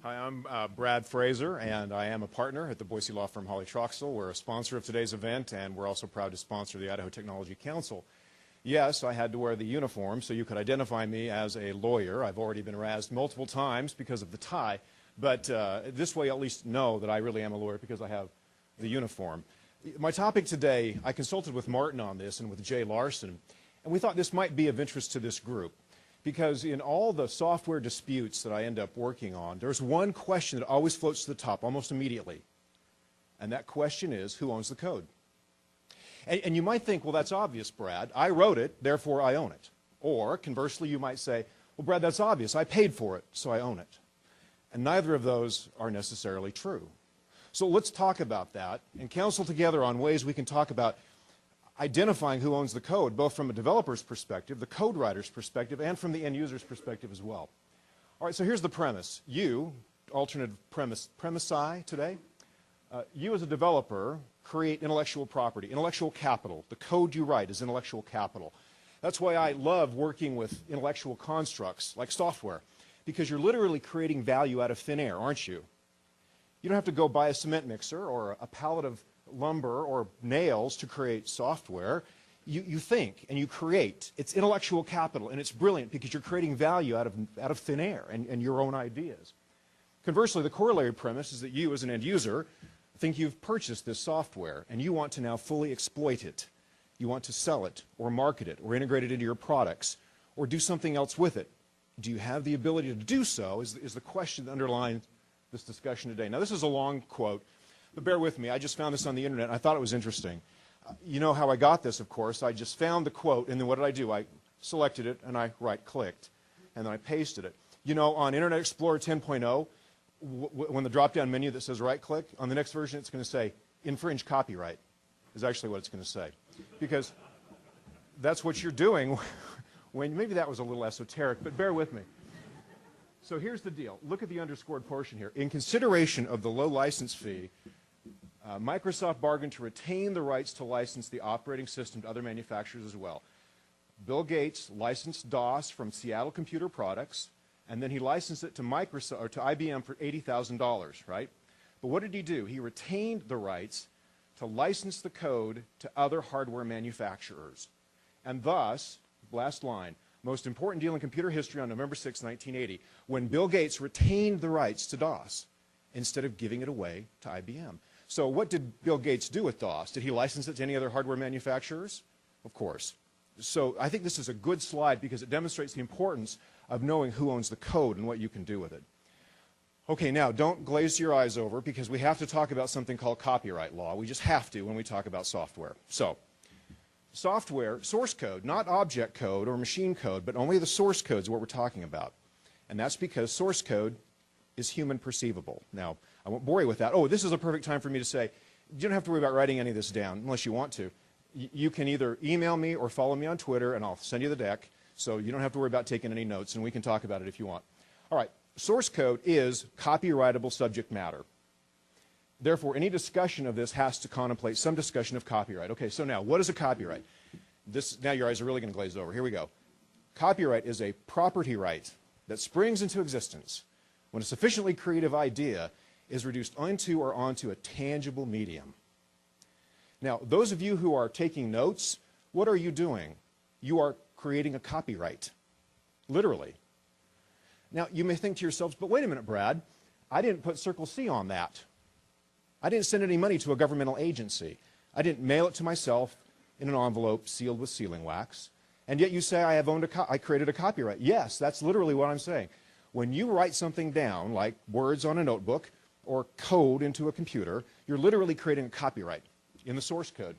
Hi, I'm Brad Frazer, and I am a partner at the Boise law firm Hawley Troxell. We're a sponsor of today's event, and we're also proud to sponsor the Idaho Technology Council. Yes, I had to wear the uniform so you could identify me as a lawyer. I've already been razzed multiple times because of the tie, but this way you'll at least know that I really am a lawyer because I have the uniform. My topic today, I consulted with Martin on this and with Jay Larson, and we thought this might be of interest to this group. Because in all the software disputes that I end up working on, there's one question that always floats to the top almost immediately. And that question is, who owns the code? And you might think, well, that's obvious, Brad. I wrote it, therefore I own it. Or, conversely, you might say, well, Brad, that's obvious. I paid for it, so I own it. And neither of those are necessarily true. So let's talk about that and counsel together on ways we can talk about identifying who owns the code, both from a developer's perspective, the code writer's perspective, and from the end user's perspective as well. All right, so here's the premise. You, alternate premise today, you as a developer create intellectual property, intellectual capital. The code you write is intellectual capital. That's why I love working with intellectual constructs like software, because you're literally creating value out of thin air, aren't you? You don't have to go buy a cement mixer or a pallet of lumber or nails to create software. You think and you create. It's intellectual capital, and it's brilliant because you're creating value out of thin air and your own ideas. Conversely, the corollary premise is that you as an end user think you've purchased this software and you want to now fully exploit it. You want to sell it or market it or integrate it into your products or do something else with it. Do you have the ability to do so is the question that underlines this discussion today. Now, this is a long quote, but bear with me. I just found this on the internet, and I thought it was interesting. You know how I got this, of course. I just found the quote, and then what did I do? I selected it, and I right-clicked, and then I pasted it. You know, on Internet Explorer 10.0, when the drop-down menu that says right-click, on the next version it's going to say infringe copyright is actually what it's going to say. Because that's what you're doing when, maybe that was a little esoteric, but bear with me. So here's the deal. Look at the underscored portion here. In consideration of the low license fee, Microsoft bargained to retain the rights to license the operating system to other manufacturers as well. Bill Gates licensed DOS from Seattle Computer Products, and then he licensed it to Microsoft or to IBM for $80,000, right? But what did he do? He retained the rights to license the code to other hardware manufacturers. And thus, last line, most important deal in computer history on November 6, 1980, when Bill Gates retained the rights to DOS instead of giving it away to IBM. So what did Bill Gates do with DOS? Did he license it to any other hardware manufacturers? Of course. So I think this is a good slide because it demonstrates the importance of knowing who owns the code and what you can do with it. Okay, now don't glaze your eyes over because we have to talk about something called copyright law. We just have to when we talk about software. So, software, source code, not object code or machine code, but only the source code is what we're talking about. And that's because source code is human perceivable. Now, I won't bore you with that. Oh, this is a perfect time for me to say, you don't have to worry about writing any of this down unless you want to. You can either email me or follow me on Twitter, and I'll send you the deck, so you don't have to worry about taking any notes, and we can talk about it if you want. All right, source code is copyrightable subject matter. Therefore, any discussion of this has to contemplate some discussion of copyright. Okay, so now, what is a copyright? Now your eyes are really going to glaze over. Here we go. Copyright is a property right that springs into existence when a sufficiently creative idea is reduced into or onto a tangible medium. Now, those of you who are taking notes, what are you doing? You are creating a copyright, literally. Now, you may think to yourselves, but wait a minute, Brad, I didn't put Circle C on that. I didn't send any money to a governmental agency. I didn't mail it to myself in an envelope sealed with sealing wax. And yet you say I created a copyright. Yes, that's literally what I'm saying. When you write something down, like words on a notebook or code into a computer, you're literally creating a copyright in the source code.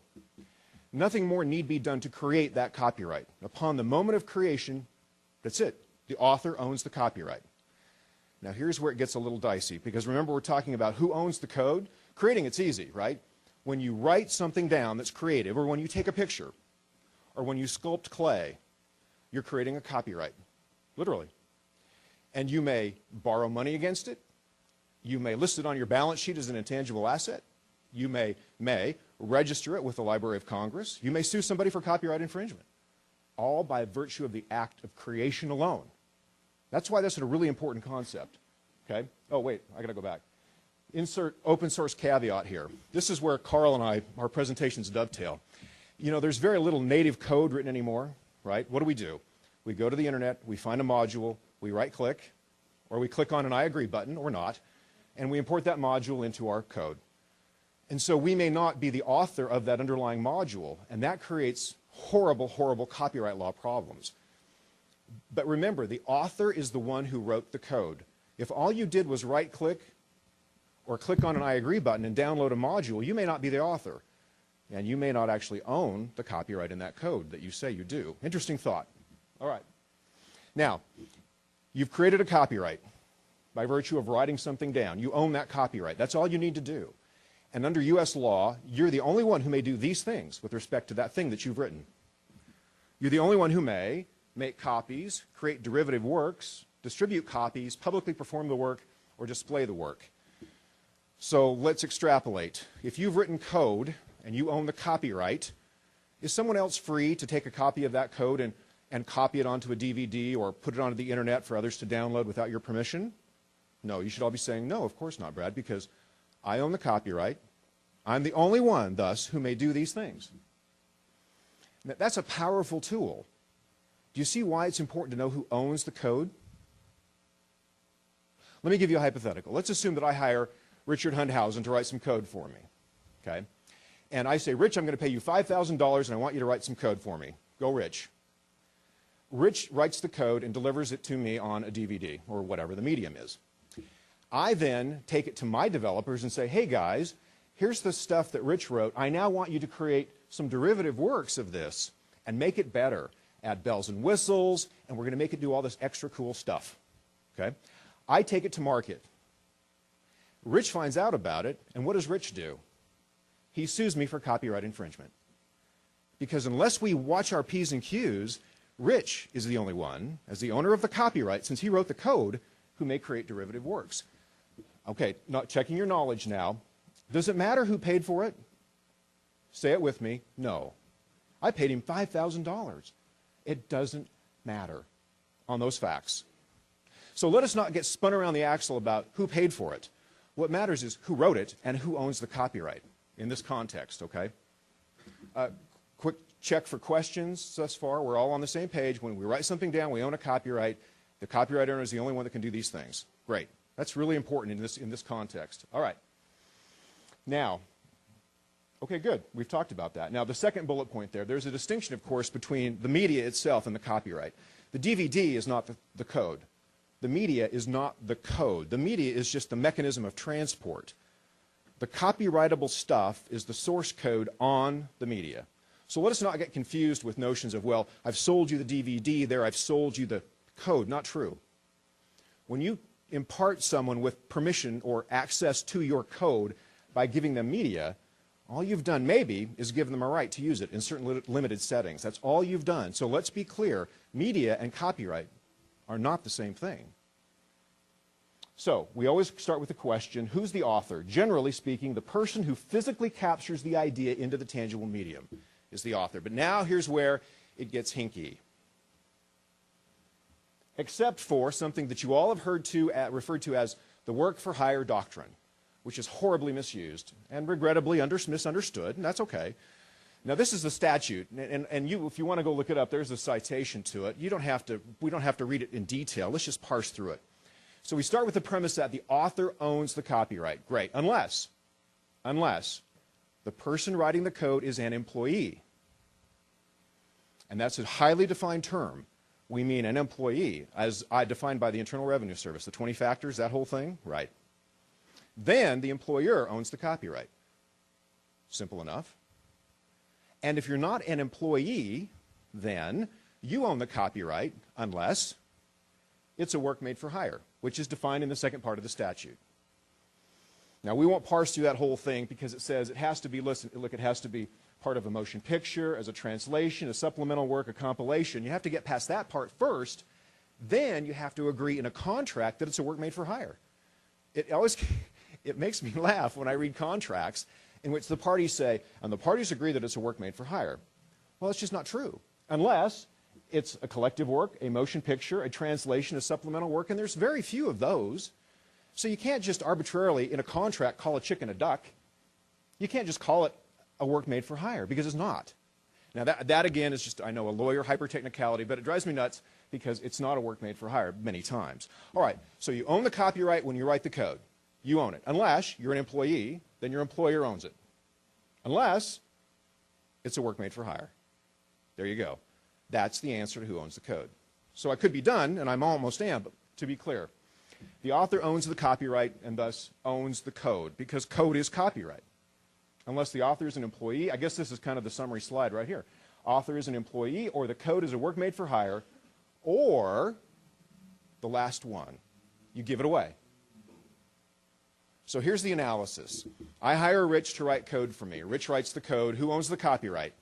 Nothing more need be done to create that copyright. Upon the moment of creation, that's it. The author owns the copyright. Now here's where it gets a little dicey, because remember we're talking about who owns the code. Creating, it's easy, right? When you write something down that's creative, or when you take a picture, or when you sculpt clay, you're creating a copyright, literally. And you may borrow money against it. You may list it on your balance sheet as an intangible asset. You may register it with the Library of Congress. You may sue somebody for copyright infringement, all by virtue of the act of creation alone. That's why that's a really important concept. Okay? Oh, wait, I got to go back. Insert open source caveat here. This is where Carl and our presentations dovetail. You know, there's very little native code written anymore, right? What do? We go to the internet, we find a module, we right-click, or we click on an I agree button, or not, and we import that module into our code. And so we may not be the author of that underlying module, and that creates horrible, horrible copyright law problems. But remember, the author is the one who wrote the code. If all you did was right-click or click on an I agree button and download a module, you may not be the author. And you may not actually own the copyright in that code that you say you do. Interesting thought. All right. Now, you've created a copyright by virtue of writing something down. You own that copyright. That's all you need to do. And under U.S. law, you're the only one who may do these things with respect to that thing that you've written. You're the only one who may make copies, create derivative works, distribute copies, publicly perform the work, or display the work. So let's extrapolate. If you've written code and you own the copyright, is someone else free to take a copy of that code and copy it onto a DVD or put it onto the internet for others to download without your permission? No, you should all be saying, no, of course not, Brad, because I own the copyright. I'm the only one, thus, who may do these things. That's a powerful tool. Do you see why it's important to know who owns the code? Let me give you a hypothetical. Let's assume that I hire Richard Hundhausen to write some code for me. Okay? And I say, Rich, I'm going to pay you $5,000 and I want you to write some code for me. Go, Rich. Rich writes the code and delivers it to me on a DVD or whatever the medium is. I then take it to my developers and say, hey guys, here's the stuff that Rich wrote. I now want you to create some derivative works of this and make it better. Add bells and whistles, and we're going to make it do all this extra cool stuff. Okay? I take it to market. Rich finds out about it, and what does Rich do? He sues me for copyright infringement. Because unless we watch our P's and Q's, Rich is the only one, as the owner of the copyright, since he wrote the code, who may create derivative works. Okay, not checking your knowledge now. Does it matter who paid for it? Say it with me. No. I paid him $5,000. It doesn't matter on those facts. So let us not get spun around the axle about who paid for it. What matters is who wrote it and who owns the copyright in this context, okay? Quick check for questions thus far. We're all on the same page. When we write something down, we own a copyright. The copyright owner is the only one that can do these things. Great. That's really important in this context. All right. Now, okay, good. We've talked about that. Now, the second bullet point there's a distinction, of course, between the media itself and the copyright. The DVD is not the code. The media is not the code. The media is just the mechanism of transport. The copyrightable stuff is the source code on the media. So let us not get confused with notions of, well, I've sold you the DVD, there I've sold you the code. Not true. When you impart someone with permission or access to your code by giving them media, all you've done maybe is give them a right to use it in certain limited settings. That's all you've done. So let's be clear. Media and copyright are not the same thing. So we always start with the question, who's the author? Generally speaking, the person who physically captures the idea into the tangible medium is the author. But now here's where it gets hinky. Except for something that you all have referred to as the work-for-hire doctrine, which is horribly misused and regrettably misunderstood, and that's okay. Now, this is the statute, and you, if you want to go look it up, there's a citation to it. We don't have to read it in detail. Let's just parse through it. So we start with the premise that the author owns the copyright. Great, unless the person writing the code is an employee. And that's a highly defined term. We mean an employee, as defined by the Internal Revenue Service, the 20 factors, that whole thing, right? Then the employer owns the copyright. Simple enough. And if you're not an employee, then you own the copyright unless it's a work made for hire, which is defined in the second part of the statute. Now, we won't parse through that whole thing because it says it has to be, it has to be part of a motion picture, as a translation, a supplemental work, a compilation. You have to get past that part first. Then you have to agree in a contract that it's a work made for hire. It makes me laugh when I read contracts in which the parties say, and the parties agree that it's a work made for hire. Well, it's just not true. Unless it's a collective work, a motion picture, a translation, a supplemental work, and there's very few of those. So you can't just arbitrarily, in a contract, call a chicken a duck. You can't just call it a work made for hire, because it's not. Now that again is just, I know, a lawyer hyper-technicality, but it drives me nuts because it's not a work made for hire many times. All right, so you own the copyright when you write the code. You own it. Unless you're an employee, then your employer owns it. Unless it's a work made for hire. There you go. That's the answer to who owns the code. So I could be done, and I'm almost am, but to be clear, the author owns the copyright and thus owns the code, because code is copyright. Unless the author is an employee, I guess this is kind of the summary slide right here. Author is an employee, or the code is a work made for hire, or the last one, you give it away. So here's the analysis. I hire Rich to write code for me. Rich writes the code. Who owns the copyright?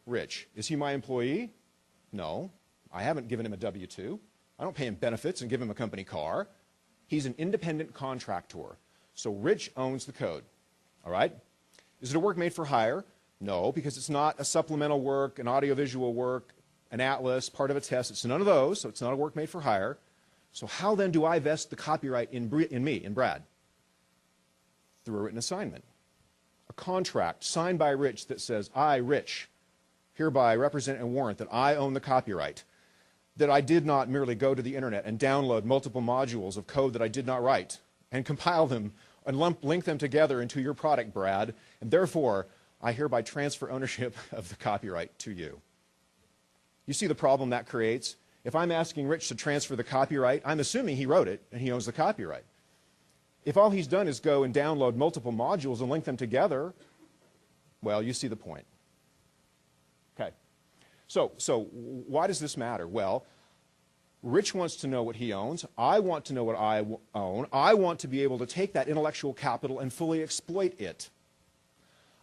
Rich. Is he my employee? No. I haven't given him a W-2. I don't pay him benefits and give him a company car. He's an independent contractor. So Rich owns the code. All right? Is it a work made for hire? No, because it's not a supplemental work, an audiovisual work, an atlas, part of a test. It's none of those, so it's not a work made for hire. So how then do I vest the copyright in me, in Brad? Through a written assignment. A contract signed by Rich that says, I, Rich, hereby represent and warrant that I own the copyright, that I did not merely go to the internet and download multiple modules of code that I did not write and compile them and link them together into your product, Brad, and therefore I hereby transfer ownership of the copyright to you. You see the problem that creates? If I'm asking Rich to transfer the copyright, I'm assuming he wrote it and he owns the copyright. If all he's done is go and download multiple modules and link them together, well, you see the point. Okay. So why does this matter? Well, Rich wants to know what he owns. I want to know what I own. I want to be able to take that intellectual capital and fully exploit it.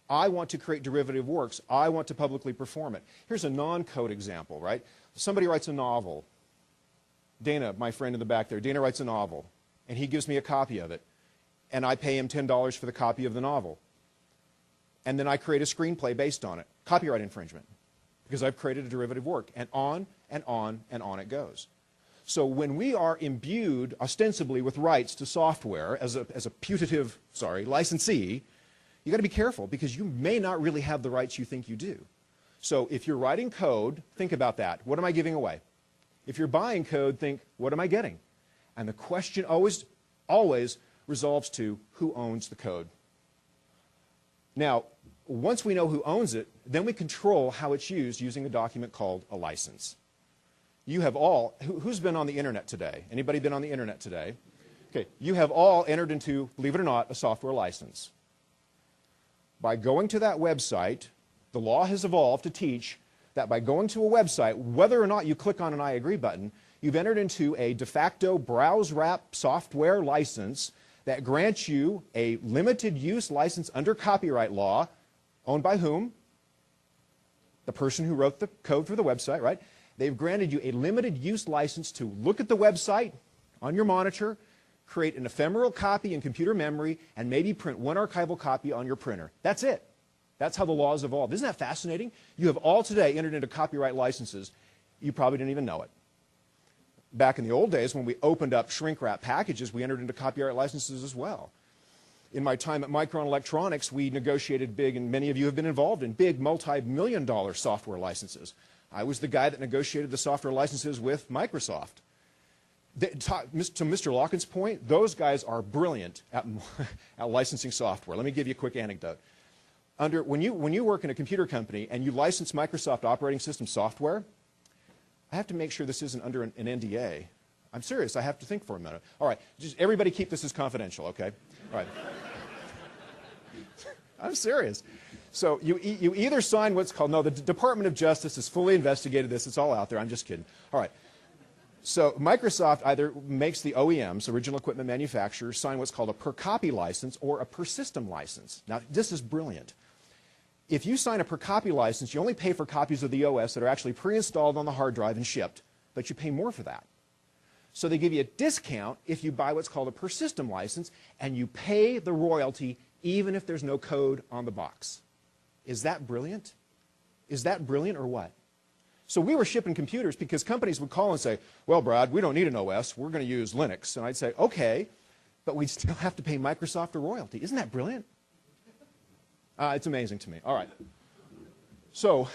I want to create derivative works. I want to publicly perform it. Here's a non-code example, right? Somebody writes a novel. Dana, my friend in the back there, Dana writes a novel, and he gives me a copy of it, and I pay him $10 for the copy of the novel. And then I create a screenplay based on it. Copyright infringement, because I've created a derivative work, and on and on and on it goes. So when we are imbued ostensibly with rights to software as a putative, licensee, you got to be careful, because you may not really have the rights you think you do. So if you're writing code, think about that. What am I giving away? If you're buying code, think, what am I getting? And the question always resolves to who owns the code. Now, once we know who owns it, then we control how it's used using a document called a license. You have all, who's been on the internet today? Anybody been on the internet today? Okay, you have all entered into, believe it or not, a software license. By going to that website, the law has evolved to teach that by going to a website, whether or not you click on an I agree button, you've entered into a de facto browse wrap software license that grants you a limited use license under copyright law, owned by whom? The person who wrote the code for the website, right? They've granted you a limited use license to look at the website on your monitor, create an ephemeral copy in computer memory, and maybe print one archival copy on your printer. That's it. That's how the law has evolved. Isn't that fascinating? You have all today entered into copyright licenses. You probably didn't even know it. Back in the old days, when we opened up shrink-wrap packages, we entered into copyright licenses as well. In my time at Micron Electronics, we negotiated big, and many of you have been involved in big multi-million-dollar software licenses. I was the guy that negotiated the software licenses with Microsoft. To Mr. Locken's point, those guys are brilliant at licensing software. Let me give you a quick anecdote. When you work in a computer company and you license Microsoft operating system software, I have to make sure this isn't under an NDA. I'm serious. I have to think for a minute. All right. Just everybody keep this as confidential, okay? All right. I'm serious. So you either sign what's called, no, the Department of Justice has fully investigated this. It's all out there. I'm just kidding. All right. So Microsoft either makes the OEMs, original equipment manufacturers, sign what's called a per copy license or a per system license. Now, this is brilliant. If you sign a per copy license, you only pay for copies of the OS that are actually pre-installed on the hard drive and shipped, but you pay more for that. So they give you a discount if you buy what's called a per system license, and you pay the royalty even if there's no code on the box. Is that brilliant? Is that brilliant or what? So we were shipping computers because companies would call and say, well, Brad, we don't need an OS. We're going to use Linux. And I'd say, okay, but we'd still have to pay Microsoft a royalty. Isn't that brilliant? It's amazing to me. All right. So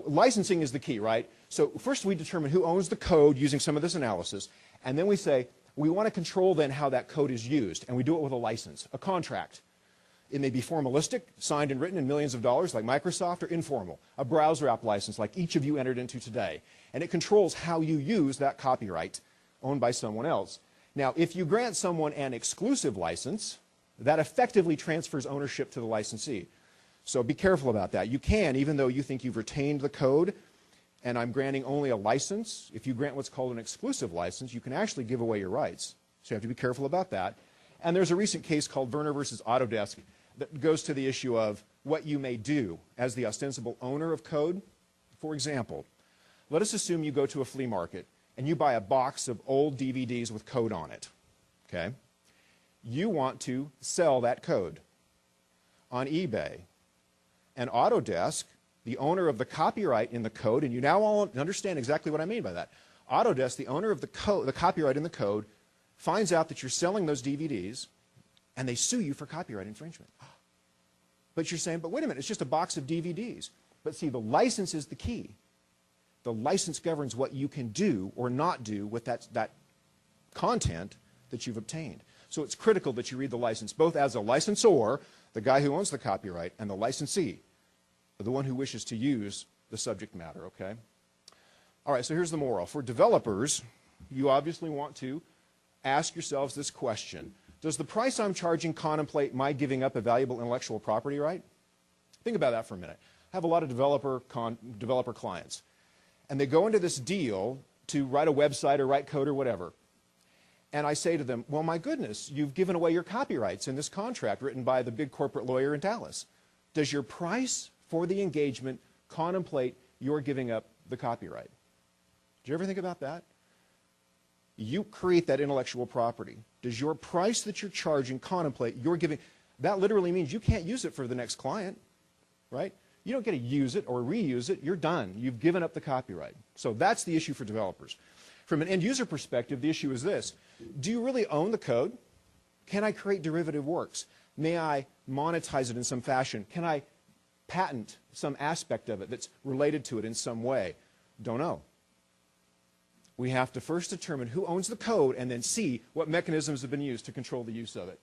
licensing is the key, right? So first we determine who owns the code using some of this analysis, and then we say we want to control then how that code is used, and we do it with a license, a contract. It may be formalistic, signed and written in millions of dollars like Microsoft, or informal, a browser app license like each of you entered into today. And it controls how you use that copyright owned by someone else. Now, if you grant someone an exclusive license, that effectively transfers ownership to the licensee. So be careful about that. You can, even though you think you've retained the code, and I'm granting only a license, if you grant what's called an exclusive license, you can actually give away your rights. So you have to be careful about that. And there's a recent case called Werner versus Autodesk that goes to the issue of what you may do as the ostensible owner of code. For example, let us assume you go to a flea market and you buy a box of old DVDs with code on it. Okay? You want to sell that code on eBay. And Autodesk, the owner of the copyright in the code, and you now all understand exactly what I mean by that. Autodesk, the owner of the copyright in the code, finds out that you're selling those DVDs, and they sue you for copyright infringement. But you're saying, but wait a minute, it's just a box of DVDs. But see, the license is the key. The license governs what you can do or not do with that content that you've obtained. So it's critical that you read the license, both as a licensor, the guy who owns the copyright, and the licensee, the one who wishes to use the subject matter, okay? All right, so here's the moral. For developers, you obviously want to ask yourselves this question. Does the price I'm charging contemplate my giving up a valuable intellectual property right? Think about that for a minute. I have a lot of developer clients, and they go into this deal to write a website or write code or whatever. And I say to them, well, my goodness, you've given away your copyrights in this contract written by the big corporate lawyer in Dallas. Does your price for the engagement contemplate your giving up the copyright? Did you ever think about that? You create that intellectual property. Does your price that you're charging contemplate your giving? That literally means you can't use it for the next client, right? You don't get to use it or reuse it. You're done. You've given up the copyright. So that's the issue for developers. From an end user perspective, the issue is this. Do you really own the code? Can I create derivative works? May I monetize it in some fashion? Can I patent some aspect of it that's related to it in some way? Don't know. We have to first determine who owns the code and then see what mechanisms have been used to control the use of it.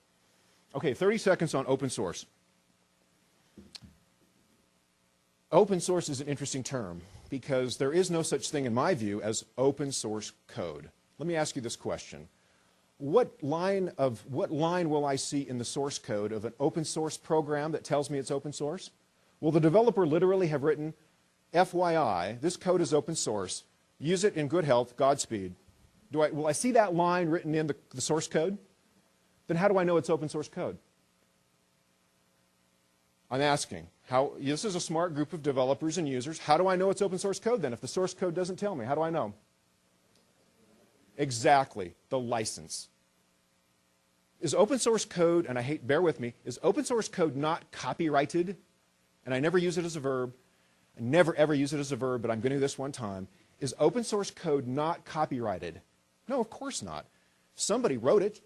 Okay, 30 seconds on open source. Open source is an interesting term because there is no such thing in my view as open source code. Let me ask you this question. What line will I see in the source code of an open source program that tells me it's open source? Will the developer literally have written, FYI, this code is open source, use it in good health, Godspeed? Will I see that line written in the source code? Then how do I know it's open source code? I'm asking. This is a smart group of developers and users. How do I know it's open source code then? If the source code doesn't tell me, how do I know? Exactly, the license. Is open source code, and bear with me, is open source code not copyrighted? And I never use it as a verb. I never ever use it as a verb, but I'm going to do this one time. Is open source code not copyrighted? No, of course not. Somebody wrote it.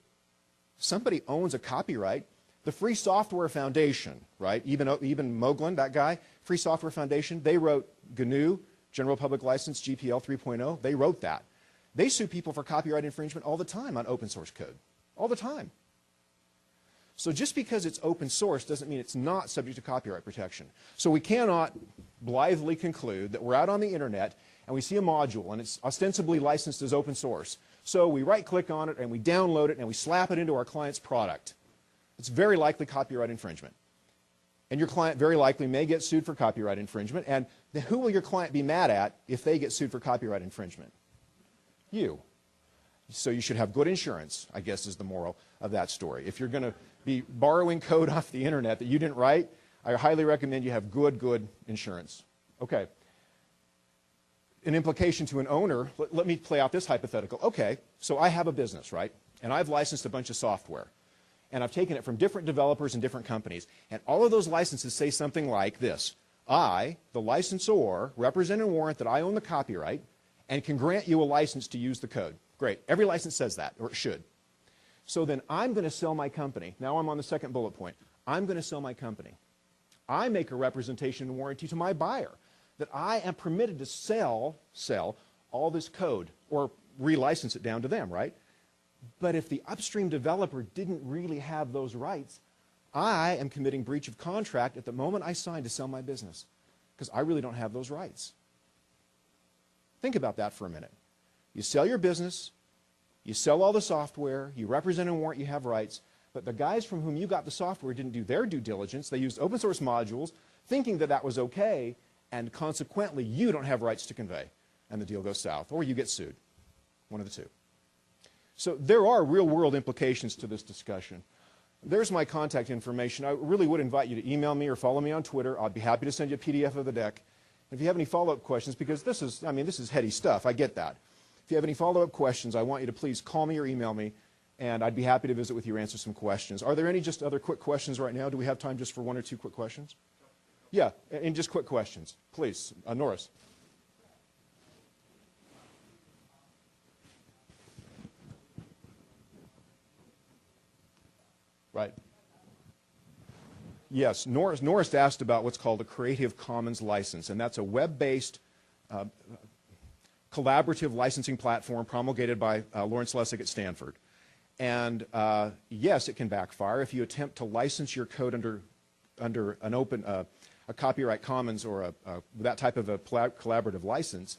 Somebody owns a copyright. The Free Software Foundation, right? Even Moglen, that guy, Free Software Foundation, they wrote GNU, General Public License, GPL 3.0. They wrote that. They sue people for copyright infringement all the time on open source code. All the time. So just because it's open source doesn't mean it's not subject to copyright protection. So we cannot blithely conclude that we're out on the internet and we see a module and it's ostensibly licensed as open source. So we right-click on it and we download it and we slap it into our client's product. It's very likely copyright infringement. And your client very likely may get sued for copyright infringement. And then who will your client be mad at if they get sued for copyright infringement? You. So you should have good insurance, I guess is the moral of that story. If you're going to be borrowing code off the internet that you didn't write, I highly recommend you have good insurance. Okay. An implication to an owner, let me play out this hypothetical. Okay, so I have a business, right? And I've licensed a bunch of software. And I've taken it from different developers and different companies. And all of those licenses say something like this. I, the licensor, represent and warrant that I own the copyright and can grant you a license to use the code. Great. Every license says that, or it should. So then I'm going to sell my company. Now I'm on the second bullet point. I'm going to sell my company. I make a representation and warranty to my buyer that I am permitted to sell all this code or relicense it down to them, right? But if the upstream developer didn't really have those rights, I am committing breach of contract at the moment I signed to sell my business because I really don't have those rights. Think about that for a minute. You sell your business, you sell all the software, you represent and warrant you have rights, but the guys from whom you got the software didn't do their due diligence. They used open source modules thinking that that was okay, and consequently you don't have rights to convey, and the deal goes south, or you get sued. One of the two. So there are real-world implications to this discussion. There's my contact information. I really would invite you to email me or follow me on Twitter. I'd be happy to send you a PDF of the deck. If you have any follow-up questions, because this is heady stuff, I get that. If you have any follow-up questions, I want you to please call me or email me, and I'd be happy to visit with you or answer some questions. Are there any just other quick questions right now? Do we have time just for one or two quick questions? Yeah, and just quick questions. Please, Norris. Right. Yes, Norris asked about what's called a Creative Commons license, and that's a web-based collaborative licensing platform promulgated by Lawrence Lessig at Stanford. And yes, it can backfire if you attempt to license your code under an open, a copyright commons or that type of a collaborative license.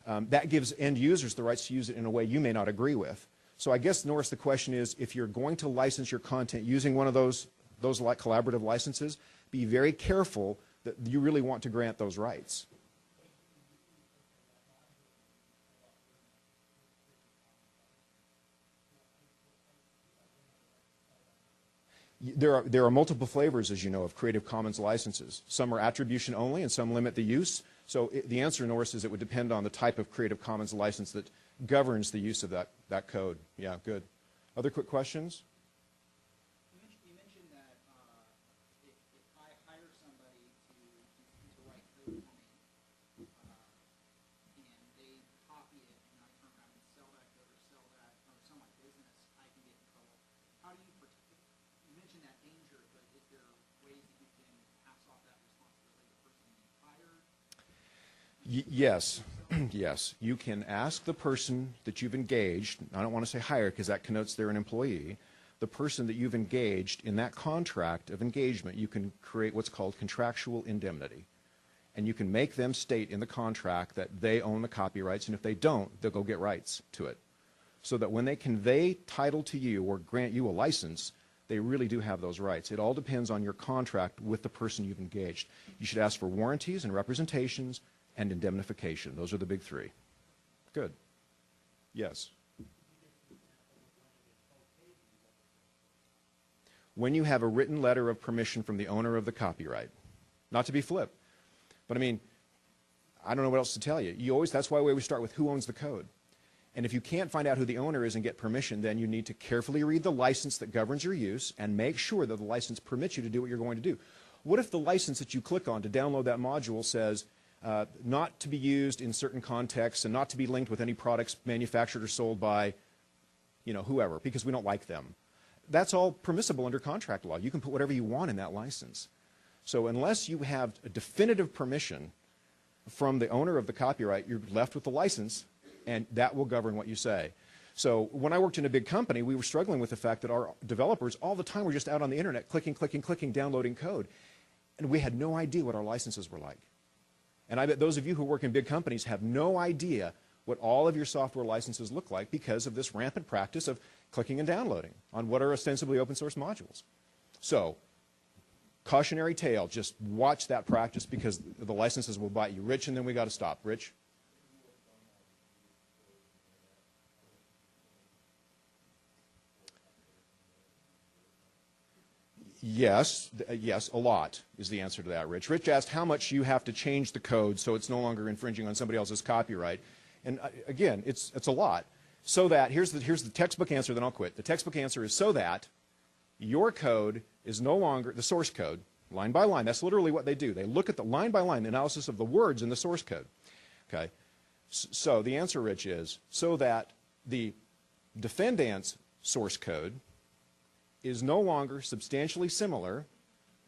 That gives end users the rights to use it in a way you may not agree with. So I guess, Norris, the question is, if you're going to license your content using one of those collaborative licenses, be very careful that you really want to grant those rights. There are multiple flavors, as you know, of Creative Commons licenses. Some are attribution only and some limit the use. So the answer, Norris, is it would depend on the type of Creative Commons license that governs the use of that code. Yeah, good. Other quick questions? You mentioned that if I hire somebody to write code for me, and they copy it, and I turn around and sell that code or sell my business, I can get in trouble. How do you protect? You mentioned that danger, but is there ways that you can pass off that responsibility to the person you hired? Yes. Yes. You can ask the person that you've engaged, I don't want to say hired because that connotes they're an employee, the person that you've engaged in that contract of engagement, you can create what's called contractual indemnity. And you can make them state in the contract that they own the copyrights, and if they don't, they'll go get rights to it. So that when they convey title to you or grant you a license, they really do have those rights. It all depends on your contract with the person you've engaged. You should ask for warranties and representations and indemnification. Those are the big three. Good. Yes. When you have a written letter of permission from the owner of the copyright, not to be flip, but I mean, I don't know what else to tell you. That's why we start with who owns the code. And if you can't find out who the owner is and get permission, then you need to carefully read the license that governs your use and make sure that the license permits you to do what you're going to do. What if the license that you click on to download that module says not to be used in certain contexts and not to be linked with any products manufactured or sold by, whoever, because we don't like them? That's all permissible under contract law. You can put whatever you want in that license. So unless you have a definitive permission from the owner of the copyright, you're left with the license, and that will govern what you say. So when I worked in a big company, we were struggling with the fact that our developers all the time were just out on the internet clicking, downloading code. And we had no idea what our licenses were like. And I bet those of you who work in big companies have no idea what all of your software licenses look like because of this rampant practice of clicking and downloading on what are ostensibly open source modules. So, cautionary tale, just watch that practice because the licenses will bite you. Rich, and then we got to stop. Rich? Yes, a lot is the answer to that, Rich. Rich asked how much you have to change the code so it's no longer infringing on somebody else's copyright. And again, it's a lot. So that, here's the textbook answer, then I'll quit. The textbook answer is so that your code is no longer, the source code, line by line, that's literally what they do. They look at the line by line analysis of the words in the source code. Okay? So the answer, Rich, is so that the defendant's source code is no longer substantially similar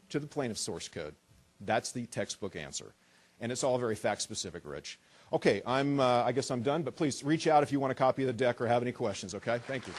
to the plaintiff's source code. That's the textbook answer. And it's all very fact-specific, Rich. Okay, I guess I'm done, but please reach out if you want a copy of the deck or have any questions, okay? Thank you.